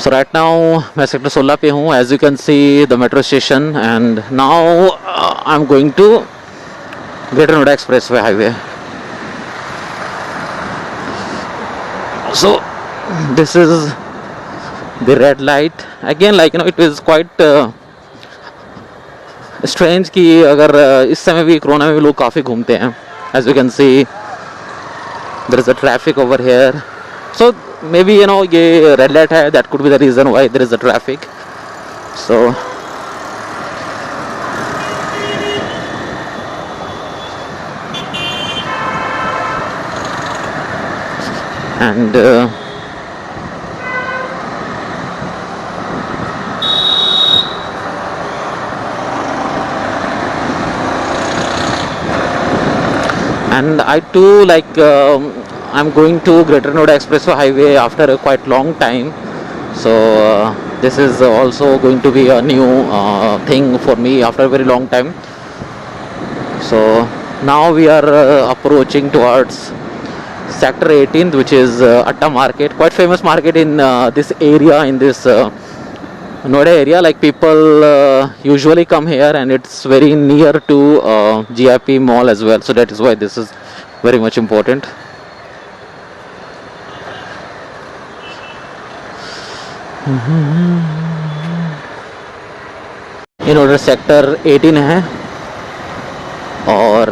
So right now मैं sector 16 पे हूँ. As you can see the metro station, and now I'm going to Greater Noida Expressway Highway. So this is the red light again. Like it is quite strange कि अगर इस समय भी corona में भी लोग काफ़ी घूमते हैं. As you can see there is a traffic over here. So maybe ये red light है, that could be the reason why there is a traffic. So and I too I'm going to Greater Noida Expressway Highway after a quite long time. So this is also going to be a new thing for me after a very long time. So now we are approaching towards Sector 18, which is Atta Market, quite famous market in this area, in this Noida area. Like people usually come here, and it's very near to GIP Mall as well. So that is why this is very much important. In order Sector 18 है और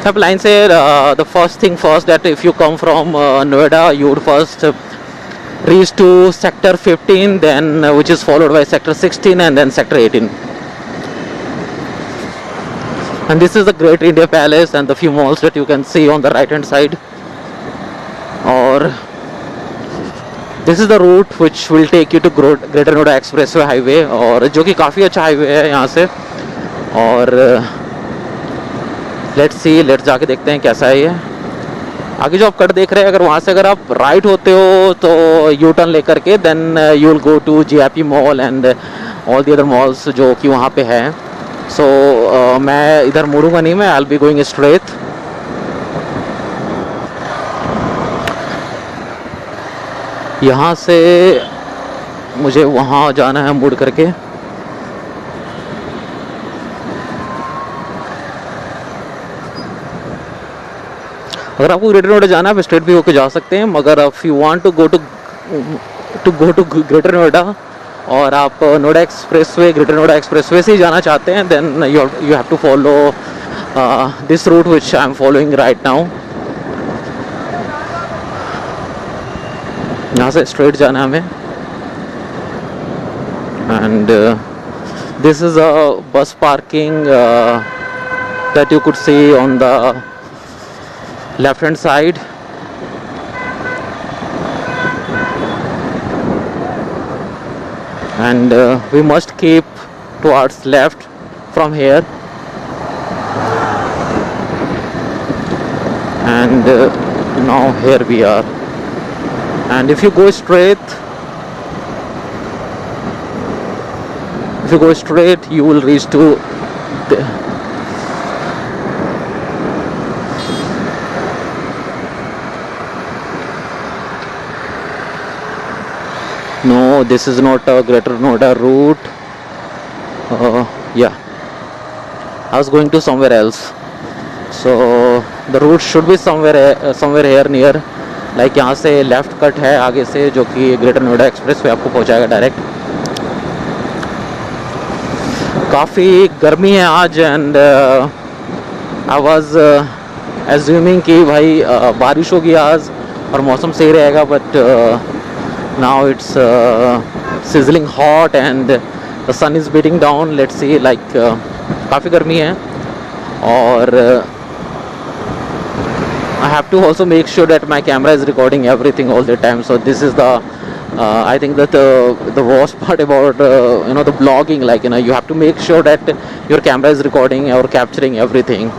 सब line से the first thing first, that if you come from Noida, you would first reach to Sector 15, then which is followed by Sector 16 and then Sector 18. And this is the Great India Palace and the few malls that you can see on the right hand side. Or this is the route which will take you to Greater Noida Expressway Highway, और जो कि काफ़ी अच्छा highway है यहाँ से. और let's जाके देखते हैं कैसा है ये. आगे जो आप कट देख रहे हैं, अगर वहाँ से अगर आप राइट होते हो तो यू टर्न लेकर के then you will go to GIP mall and all the other malls जो कि वहाँ पे हैं. सो मैं इधर मुड़ूंगा नहीं, मैं आई विल बी गोइंग स्ट्रेट. यहाँ से मुझे वहाँ जाना है मुड़ करके. अगर आपको ग्रेटर नोएडा जाना है आप स्ट्रेट भी होकर जा सकते हैं, मगर if you want to go to greater Noida और आप Noida expressway, greater Noida expressway से ही जाना चाहते हैं, then you have to follow this route which I am following right now. यहाँ से स्ट्रेट जाना है हमें. एंड दिस इज़ अ बस parking that you could see on the left hand side. And we must keep towards left from here, and now here we are. And if you go straight, you will reach to No, this is not a Greater Noida route. Yeah, I was going to somewhere else. So the route should be somewhere here near. Like यहाँ से left cut है आगे से, जो कि greater Noida express पे आपको पहुँचाएगा डायरेक्ट. काफ़ी गर्मी है आज, एंड आई वाज एज्यूमिंग कि भाई बारिश होगी आज और मौसम सही रहेगा, but now it's sizzling hot and the sun is beating down. Let's see, like काफ़ी गर्मी है, और I have to also make sure that my camera is recording everything all the time. So this is the I think that the worst part about the blogging, like you have to make sure that your camera is recording or capturing everything.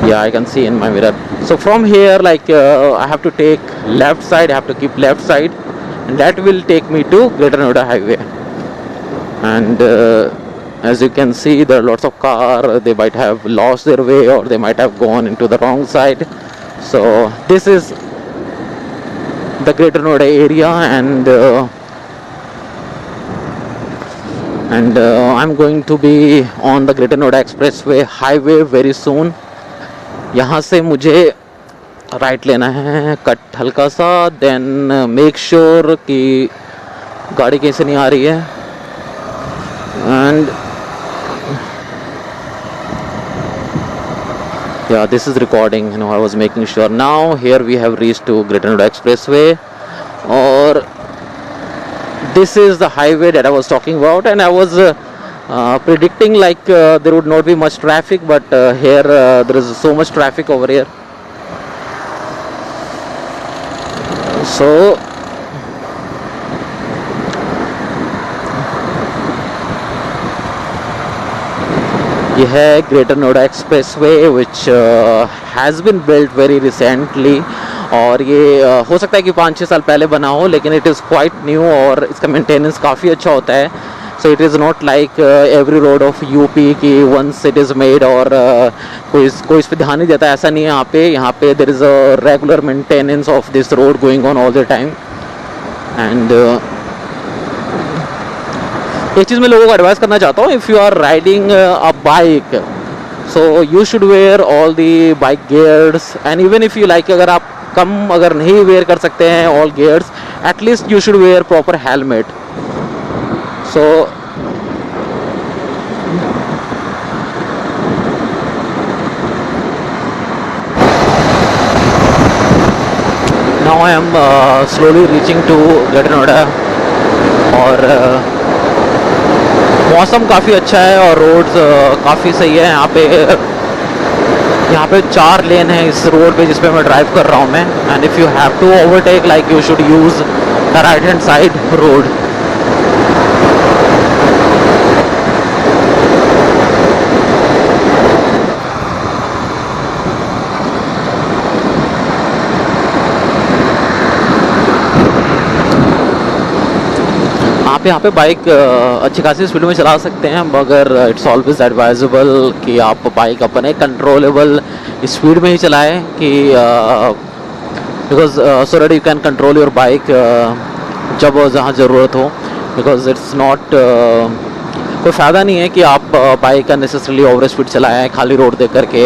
Yeah, I can see in my mirror. So from here, like I have to take left side, I have to keep left side, and that will take me to Greater Noida Highway. And as you can see, there are lots of cars. They might have lost their way, or they might have gone into the wrong side. So this is the Greater Noida area, and I'm going to be on the Greater Noida Expressway highway very soon. यहाँ से मुझे right लेना है, cut हल्का सा, then make sure कि गाड़ी कहीं से नहीं आ रही है. And yeah, this is recording, you know, I was making sure. Now here we have reached to Greater Noida Expressway, or this is the highway that I was talking about, and I was predicting like there would not be much traffic, but here there is so much traffic over here. So ये है greater Noida expressway which has been built very recently, और ये हो सकता है कि 5-6 साल पहले बना हो, लेकिन इट इज़ क्वाइट न्यू और इसका मेंटेनेंस काफ़ी अच्छा होता है. So it is not like every road of UP की वंस इट इज़ मेड और कोई इस पर ध्यान नहीं देता, ऐसा नहीं है. यहाँ पे there is a regular maintenance of this road going on all the time. And एक चीज़ मैं लोगों को एडवाइस करना चाहता हूँ, if you are riding a bike, so you should wear all the bike gears, and even if you like, अगर नहीं वेयर कर सकते हैं all gears, at least you should wear proper helmet. So now I am slowly reaching to greater Noida, और मौसम काफ़ी अच्छा है और रोड्स काफ़ी सही है. यहाँ पे 4 लेन है इस रोड पे जिस पे मैं ड्राइव कर रहा हूँ मैं. And if you have to overtake, like you should use the right hand side road. यहाँ पे बाइक अच्छी खासी स्पीड में चला सकते हैं, मगर इट्स ऑलवेज एडवाइजेबल कि आप बाइक अपने कंट्रोलेबल स्पीड में ही चलाएं, कि because so that you can control your bike जब जहाँ ज़रूरत हो. बिकॉज इट्स नॉट कोई फ़ायदा नहीं है कि आप बाइक अननेसेसरली ओवर स्पीड चलाएं खाली रोड देख करके.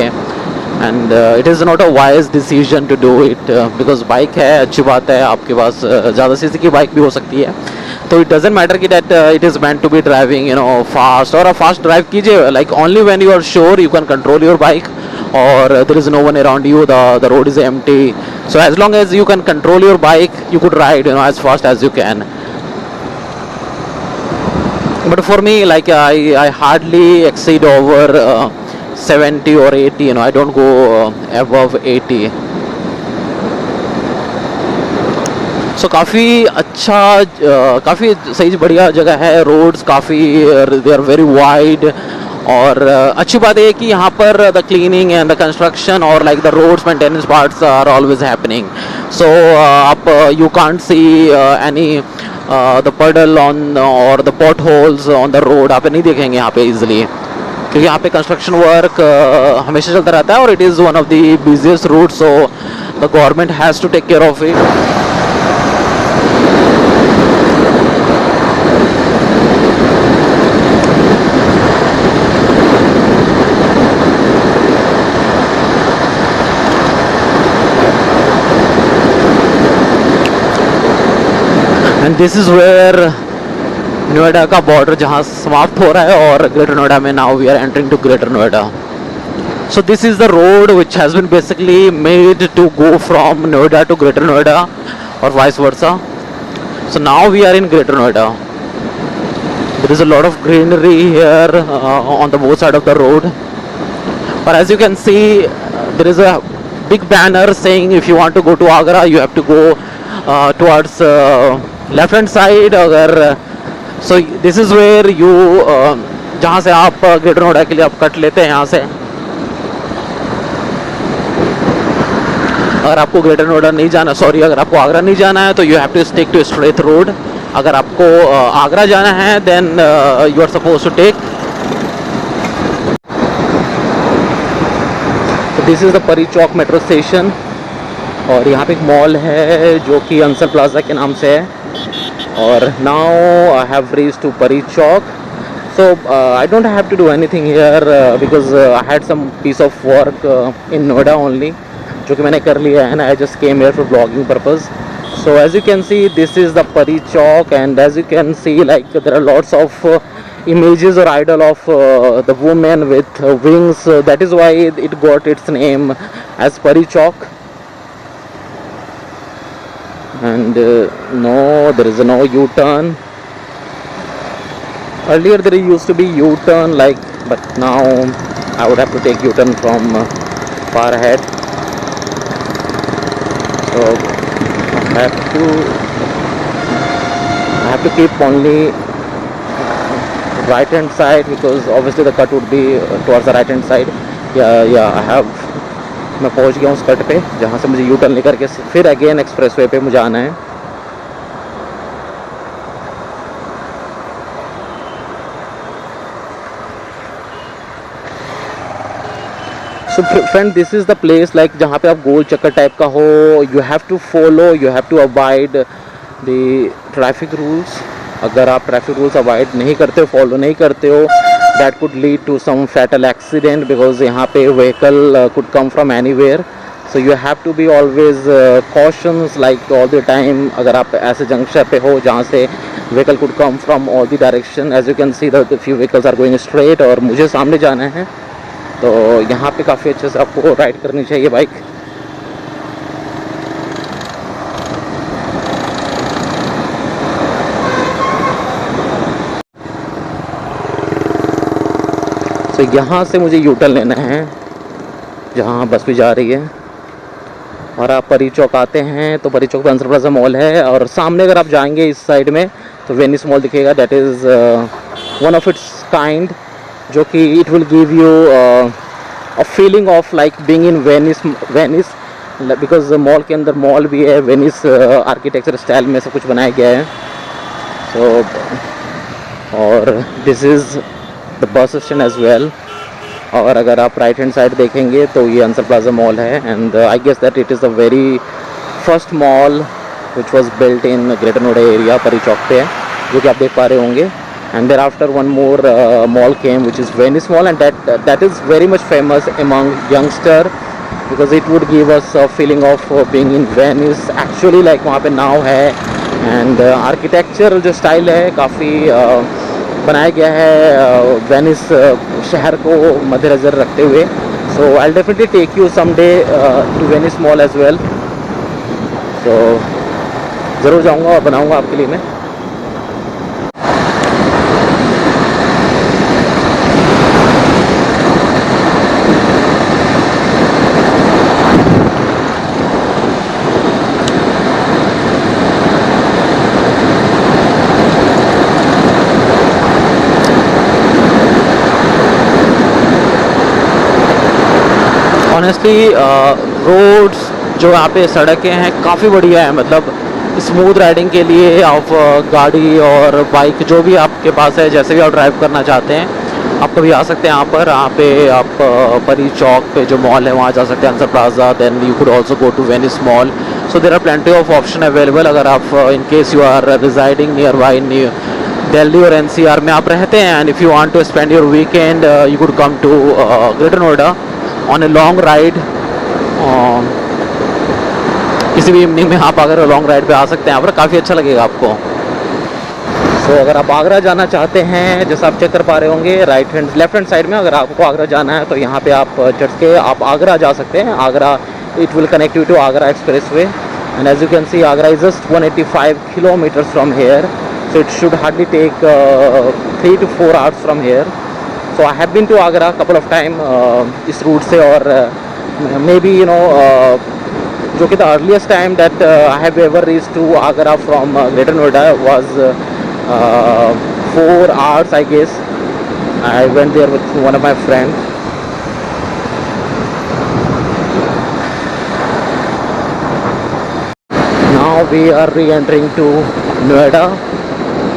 And it is not a wise decision to do it, because bike है, अच्छी बात है, आपके पास ज़्यादा सीसी की बाइक भी हो सकती है. तो इट डजेंट मैटर कि that it is meant to be driving fast, और आप फास्ट ड्राइव कीजिए, like only when you are sure you can control your bike और there is no one around you, the road is empty. So as long as you can control your bike you could ride as fast as you can. But for me, like I hardly exceed over 70 or 80. I don't go above 80. So काफ़ी अच्छा, काफ़ी सही बढ़िया जगह है. Roads काफ़ी they are very wide, और अच्छी बात है कि यहाँ पर the cleaning and the construction और like the roads maintenance parts are always happening. So आप you can't see any the puddle on और the potholes on the road, आप नहीं देखेंगे यहाँ पे इजिली, क्योंकि यहाँ पे कंस्ट्रक्शन वर्क हमेशा चलता रहता है और it is one of the busiest route. So the government has to take care of it. And this is where Noida का बॉर्डर जहाँ समाप्त हो रहा है और ग्रेटर नोएडा में now we are entering to greater Noida. So this is the road which has been basically made to go from Noida to greater Noida और vice versa. So now we are in greater Noida. There is a lot of greenery here on the both side of the road, और as you can see there is a big banner saying if you want to go to Agra you have to go towards left hand side. अगर so this is where you जहाँ से आप greater Noida के लिए आप cut लेते हैं यहाँ से. अगर आपको ग्रेटर नोएडा नहीं जाना, सॉरी, अगर आपको आगरा नहीं जाना है तो you have to stick to straight road. अगर आपको आगरा जाना है then you are suppose to take. This is the Pari Chowk metro station, और यहाँ पे एक मॉल है जो कि अंसर प्लाजा के नाम से है. और now I have reached to Pari Chowk. So I don't have to do anything here because I had some piece of work in Noida only, जो कि मैंने कर लिया है, and I just came here for vlogging purpose. So as you can see, this is the Pari Chowk, and as you can see, like there are lots of images or idol of the woman with wings. That is why it got its name as Pari Chowk. And no, there is no U-turn. Earlier there used to be U-turn but now I would have to take U-turn from far ahead. So I have to keep only right hand side because obviously the cut would be towards the right hand side. मैं पहुंच गया हूँ उस cut पे जहाँ से मुझे U-turn लेकर के फिर अगेन एक्सप्रेसवे पे मुझे आना है. So friend, this is the place like जहाँ पे आप गोल चक्कर टाइप का हो. You have to follow, you have to abide the traffic rules. अगर आप ट्रैफिक रूल्स अवॉइड नहीं करते हो, फॉलो नहीं करते हो, that could lead to some fatal accident because यहाँ पे vehicle could come from anywhere. So you have to be always cautious like all the time. अगर आप ऐसे जंक्शन पे हो जहाँ से vehicle could come from all the direction. As you can see that the few vehicles are going straight और मुझे सामने जाना है, तो यहाँ पे काफ़ी अच्छे से आपको राइड करनी चाहिए बाइक. तो यहाँ से मुझे U-turn लेना है जहाँ बस भी जा रही है. और आप परी चौक आते हैं तो परी चौक पे अंसर प्लाजा मॉल है, और सामने अगर आप जाएंगे इस साइड में तो वेनिस मॉल दिखेगा. That is one of its kind, जो कि it will give you a feeling of like being in Venice because mall के अंदर मॉल भी है. वेनिस आर्किटेक्चर स्टाइल में सब कुछ बनाया गया है. सो और this is the bus stand as well. और अगर आप राइट हैंड साइड देखेंगे तो ये अंसर प्लाजा मॉल है. And I guess that it is the very first mall which was built in greater Noida area. Pari Chowk पे है जो कि आप देख पा रहे होंगे. And thereafter one more mall came which is Venice Mall, and that is very much famous among youngster because it would give us a feeling of being in Venice. Actually like वहाँ पे नाव है, and architecture जो style है काफ़ी बनाया गया है Venice शहर को मद्देनज़र रखते हुए. So I'll definitely take you someday to Venice Mall as well. So ज़रूर जाऊँगा और बनाऊँगा आपके लिए मैं. ऑनेस्टली रोड्स जो यहाँ पे सड़कें हैं काफ़ी बढ़िया है. मतलब स्मूथ राइडिंग के लिए आप गाड़ी और बाइक जो भी आपके पास है, जैसे भी आप ड्राइव करना चाहते हैं आप कभी आ सकते हैं यहाँ पर. यहाँ पे आप परी चौक पे जो मॉल है वहाँ जा सकते हैं, Ansal plaza. Then you could also go to Venice mall. So there are plenty of option available. अगर आप in case you are residing near by Delhi और NCR में आप रहते हैं, and if you want to spend your weekend you could come to greater Noida on a long ride. किसी भी evening में आप अगर लॉन्ग राइड पे आ सकते हैं यहाँ पर, काफ़ी अच्छा लगेगा आपको. सो अगर आप आगरा जाना चाहते हैं, जैसा आप चेक कर पा रहे होंगे लेफ्ट हैंड साइड में, अगर आपको आगरा जाना है तो यहाँ पे आप चढ़ के आप आगरा जा सकते हैं. Agra it will connect you to Agra expressway. And as you can see Agra is just 185 kilometres from here. So it should hardly take 3 to 4 hours from here. So I have been to Agra couple of time इस root से. और maybe you know जो कि the earliest time that I have ever reached to Agra from Greater Noida was 4 hours I guess. I went there with one of my friends. Now we are re-entering to Noida.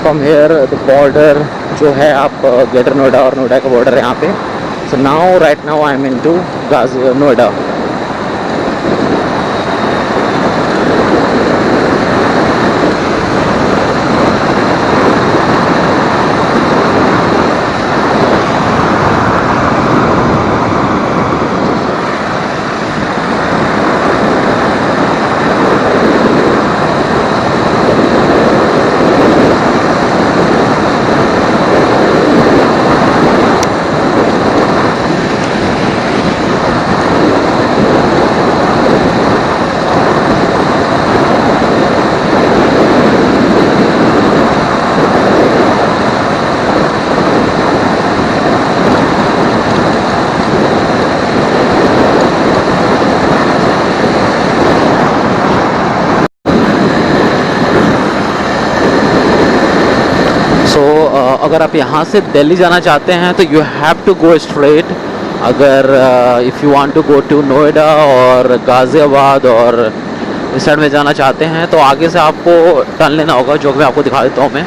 From here the border जो है आप greater Noida और नोएडा का border है यहाँ पे. So now right now I am in to Noida. अगर आप यहाँ से दिल्ली जाना चाहते हैं तो you have to go straight. अगर if you want to go to Noida और गाज़ियाबाद और इस साइड में जाना चाहते हैं तो आगे से आपको टर्न लेना होगा, जो कि मैं आपको दिखा देता हूँ मैं.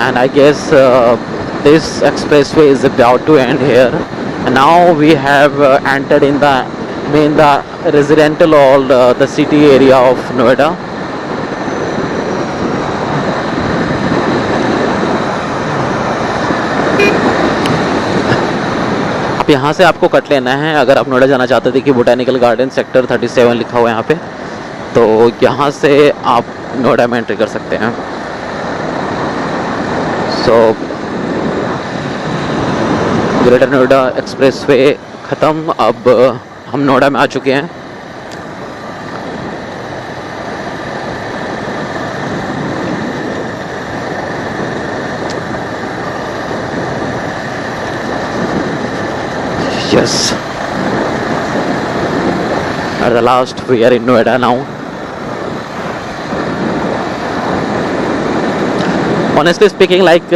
And I guess this expressway is about to end here, and now we have entered in the residential or the city area of Noida. अब यहाँ से आपको कट लेना है. अगर आप नोएडा जाना चाहते थे कि बोटानिकल गार्डन सेक्टर 37 लिखा हुआ है यहाँ पे, तो यहाँ से आप नोएडा में एंट्री कर सकते हैं. सो ग्रेटर नोएडा एक्सप्रेसवे ख़त्म. अब हम नोएडा में आ चुके हैं. Yes, at the last we are in Noida now. Honestly speaking, like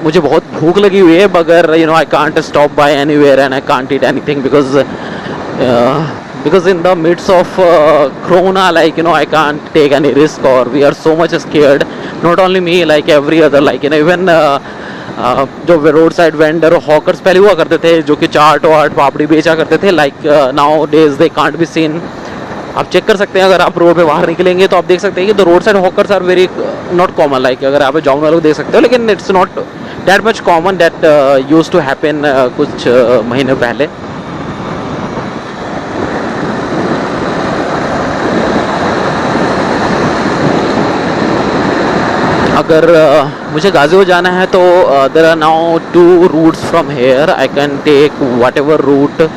मुझे बहुत भूख लगी हुई है, मगर I can't stop by anywhere and I can't eat anything because in the midst of corona, like I can't take any risk, or we are so much scared. Not only me, like every other, like even जो road side vendor hawkers पहले हुआ करते थे, जो कि चाट वाट पापड़ी बेचा करते थे, like nowadays they can't be seen. आप चेक कर सकते हैं, अगर आप रोड पे बाहर निकलेंगे तो आप देख सकते हैं कि the road side hawkers are very not common. Like अगर आप जाऊन वालों को देख सकते हो, लेकिन it's not that much common that used to happen कुछ महीने पहले. अगर मुझे गाज़ियाबाद जाना है तो there are now 2 routes from here. I can take whatever route,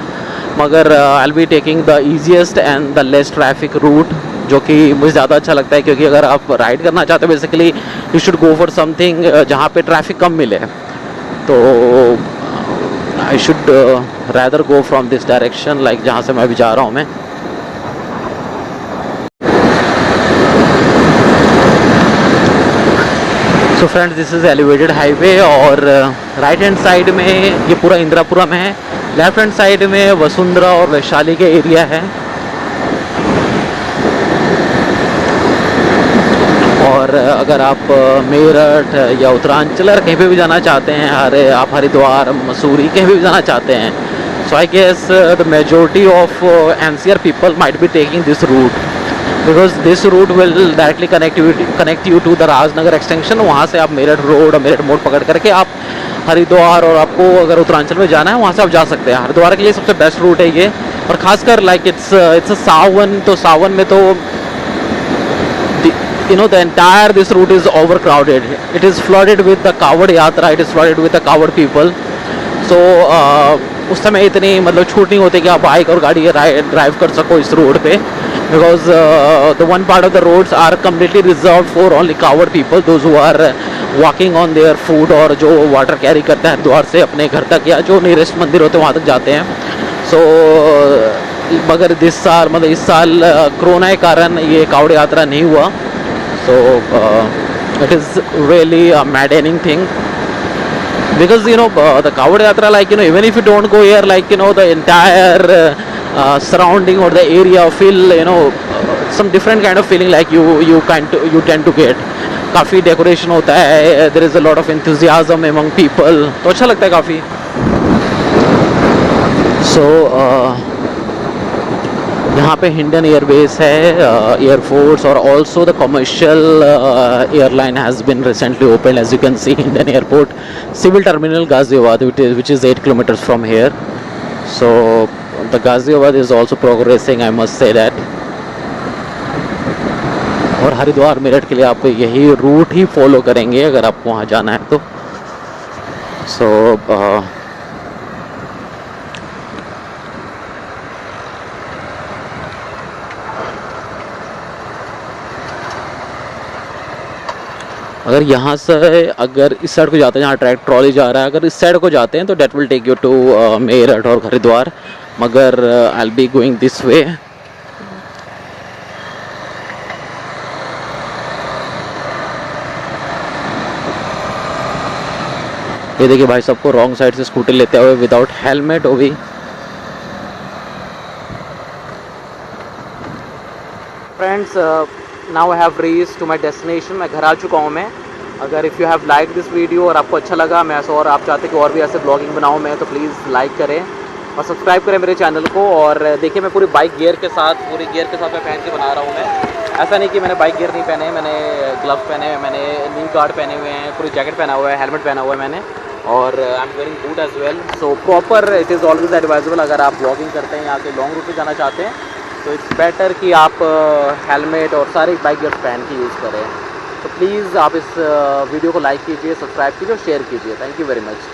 मगर I be taking the easiest and the less traffic route, जो कि मुझे ज़्यादा अच्छा लगता है. क्योंकि अगर आप राइड करना चाहते हो, basically you should go for something जहाँ पे ट्रैफिक कम मिले. तो I should rather go from this direction, like जहाँ से मैं अभी जा रहा हूँ मैं. So friends, this is elevated highway, और राइट हैंड साइड में ये पूरा इंदिरापुरम है. लेफ्ट हैंड साइड में वसुंधरा और वैशाली के एरिया है. और अगर आप मेरठ या उत्तरांचल कहीं पे भी जाना चाहते हैं, आप हरिद्वार, मसूरी कहीं भी जाना चाहते हैं, so I guess the majority of NCR people might be taking this route, because this route will directly connect you to the Rajnagar extension. वहाँ से आप मेरठ रोड और मेरठ मोड़ पकड़ करके आप हरिद्वार, और आपको अगर उत्तरांचल में जाना है वहाँ से आप जा सकते हैं. हरिद्वार के लिए सबसे बेस्ट रूट है ये. और ख़ासकर लाइक इट्स सावन, तो सावन में तो the entire this route is overcrowded. It is flooded with the Kawad Yatra. It is flooded with the Kawad people. So उस समय इतनी मतलब छूट नहीं होती कि आप बाइक और गाड़ी ड्राइव कर सको इस रोड पे, because the one part of the roads are completely reserved for only Kawad people, those who are walking on their foot, और जो वाटर कैरी करते हैं हरिद्वार से अपने घर तक, या जो नियरेस्ट मंदिर होते हैं वहाँ तक जाते हैं. सो मगर इस साल कोरोना के कारण ये कावड़ यात्रा नहीं हुआ. So it is really a maddening thing, because the Kawad Yatra, like even if you don't go here, like the entire surrounding or the area feel some different kind of feeling, like you tend to get. काफ़ी decoration होता है, there is a lot of enthusiasm among people, तो अच्छा लगता है काफ़ी. So यहाँ पे हिंडन एयरबेस है, एयरफोर्स, और also the commercial airline has been recently open, as you can see Hindon airport, civil terminal Ghaziabad, which is 8 kilometers from here. So the Ghaziabad is also progressing, I must say that. और हरिद्वार मेरठ के लिए आप यही root ही follow करेंगे अगर आपको वहाँ जाना है तो. सो अगर यहाँ से अगर इस साइड को जाते हैं, जहाँ ट्रैक ट्रॉली जा रहा है, अगर इस साइड को जाते हैं तो that will take you to Meerut और हरिद्वार, मगर I will be going this way. ये देखिए भाई सबको रॉन्ग साइड से स्कूटी लेते हुए विदाउट हेलमेट वो भी। Friends, now I have reached to my destination. मैं घर आ चुका हूँ मैं। अगर if you have like this video और आपको अच्छा लगा मैं ऐसा और आप चाहते कि और भी ऐसे ब्लॉगिंग बनाऊँ मैं, तो प्लीज़ लाइक करें और सब्सक्राइब करें मेरे चैनल को। और देखिए मैं पूरी बाइक गियर के साथ मैं पहन के बना रहा हूँ मैं। ऐसा नहीं कि मैंने बाइक गियर नहीं पहने, मैंने ग्लव्स पहने हैं, मैंने नी गार्ड पहने हुए हैं, पूरी जैकेट पहना हुआ है, हेलमेट पहना हुआ है मैंने, और I am wearing boot as well. So proper it is always advisable अगर आप ब्लॉगिंग करते हैं या फिर लॉन्ग रूट पे जाना चाहते हैं तो इट्स बेटर कि आप हेलमेट और सारे बाइक गियर्स पहन के यूज़ करें। तो प्लीज़ आप इस वीडियो को लाइक कीजिए, सब्सक्राइब कीजिए और शेयर कीजिए। Thank you very much.